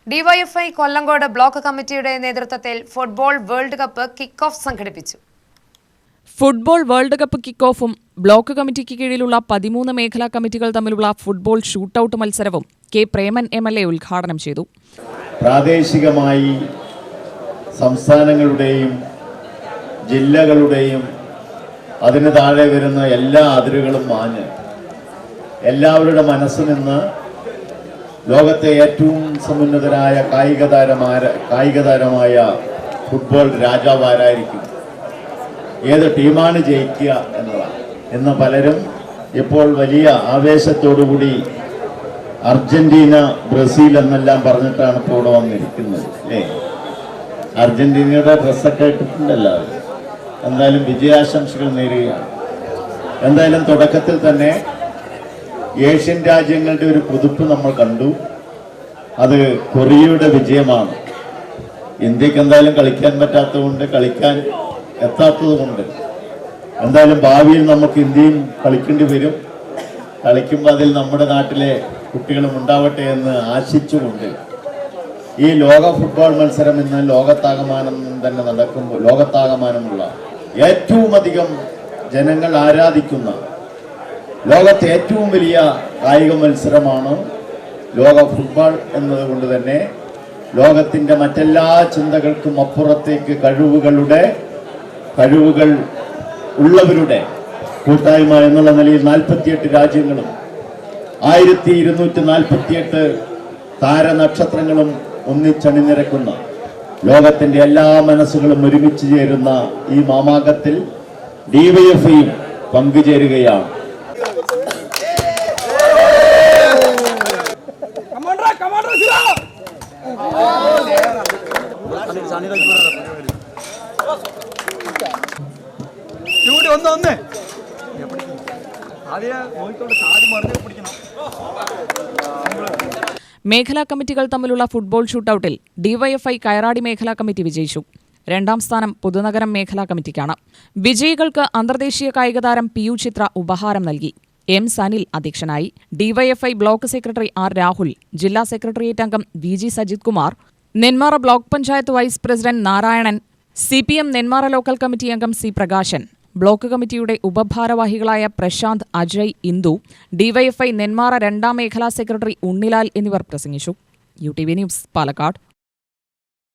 DYFI Kollengode block കമ്മിറ്റിയുടെ നേതൃത്വത്തിൽ football world cup kick off സംഘടിപ്പിച്ചു. ഫുട്ബോൾ വേൾഡ് കപ്പ് കിക്ക് ഓഫും ബ്ലോക്ക് കമ്മിറ്റിക്ക് കീഴിലുള്ള 13 മേഖലാ കമ്മിറ്റികൾ തമ്മിലുള്ള ഫുട്ബോൾ ഷൂട്ടൌട്ട് മത്സരവും കെ പ്രേമൻ MLA ഉദ്ഘാടനം ചെയ്തു. പ്രാദേശികമായി സംസ്ഥാനങ്ങളുടെയും ജില്ലകളുടെയും അതിന് താഴെ വരുന്ന എല്ലാ അതിരുകളും മാഞ്ഞ് എല്ലാവരുടെ മനസ്സിൽ നിന്ന് ലോകത്തെ ഏറ്റവും സമുന്നതരായ കായിക താരമായ ഫുട്ബോൾ രാജാവ് ആരായിരിക്കും, ഏത് ടീമാണ് ജയിക്കുക എന്നതാണ്. ഇന്ന് പലരും ഇപ്പോൾ വലിയ ആവേശത്തോടുകൂടി അർജന്റീന, ബ്രസീൽ എന്നെല്ലാം പറഞ്ഞിട്ടാണ് ഇപ്പോൾ ഇവിടെ വന്നിരിക്കുന്നത് അല്ലേ. അർജന്റീനയുടെ ഡ്രസ്സൊക്കെ ഇട്ടിട്ടുണ്ടല്ലോ. എന്തായാലും വിജയാശംസകൾ നേരുകയാണ്. എന്തായാലും തുടക്കത്തിൽ തന്നെ ഏഷ്യൻ രാജ്യങ്ങളുടെ ഒരു കുതിപ്പ് നമ്മൾ കണ്ടു. അത് കൊറിയയുടെ വിജയമാണ്. ഇന്ത്യക്ക് എന്തായാലും കളിക്കാൻ പറ്റാത്തതുകൊണ്ട്, കളിക്കാൻ എത്താത്തതുകൊണ്ട് എന്തായാലും ഭാവിയിൽ നമുക്ക് ഇന്ത്യയും കളിക്കേണ്ടി വരും. കളിക്കുമ്പോൾ അതിൽ നമ്മുടെ നാട്ടിലെ കുട്ടികളും ഉണ്ടാവട്ടെ എന്ന് ആശിച്ചുകൊണ്ട് ഈ ലോക ഫുട്ബോൾ മത്സരം ഇന്ന് ലോകത്താകമാനം തന്നെ നടക്കുമ്പോൾ ലോകത്താകമാനമുള്ള ഏറ്റവും അധികം ജനങ്ങൾ ആരാധിക്കുന്ന ലോകത്തെ ഏറ്റവും വലിയ കായിക മത്സരമാണ് ലോക ഫുട്ബോൾ എന്നതുകൊണ്ട് തന്നെ ലോകത്തിൻ്റെ മറ്റെല്ലാ ചിന്തകൾക്കും അപ്പുറത്തേക്ക് കഴിവുകൾ ഉള്ളവരുടെ കൂട്ടായ്മ എന്നുള്ള നിലയിൽ 48 രാജ്യങ്ങളും 1248 താരനക്ഷത്രങ്ങളും ഒന്നിച്ചണിനിരക്കുന്ന ലോകത്തിന്റെ എല്ലാ മനസ്സുകളും ഒരുമിച്ച് ചേരുന്ന ഈ മാമാകത്തിൽ ഡിവൈഎഫ്ഐയും പങ്കുചേരുകയാണ്. മേഖലാ കമ്മിറ്റികൾ തമ്മിലുള്ള ഫുട്ബോൾ ഷൂട്ടൌട്ടിൽ ഡിവൈഎഫ്ഐ കയറാടി മേഖലാ കമ്മിറ്റി വിജയിച്ചു. 2ാം സ്ഥാനം പുതുനഗരം മേഖലാ കമ്മിറ്റിക്കാണ്. വിജയികൾക്ക് അന്തർദേശീയ കായികതാരം PU ചിത്ര ഉപഹാരം നൽകി. M സനിൽ അധ്യക്ഷനായി. DYFI block secretary R Rahul, ജില്ലാ സെക്രട്ടേറിയറ്റ് അംഗം VG Sajith Kumar, Nenmara block panchayat vice president Narayanan, CPM Nenmara local committee അംഗം C പ്രകാശൻ, ബ്ലോക്ക് കമ്മിറ്റിയുടെ ഉപഭാരവാഹികളായ പ്രശാന്ത്, അജയ്, ഇന്ദു, ഡിവൈഎഫ്ഐ നെന്മാറ 2ാം മേഖലാ സെക്രട്ടറി ഉണ്ണിലാൽ എന്നിവർ പ്രസംഗിച്ചു. UTV news, Palakkad.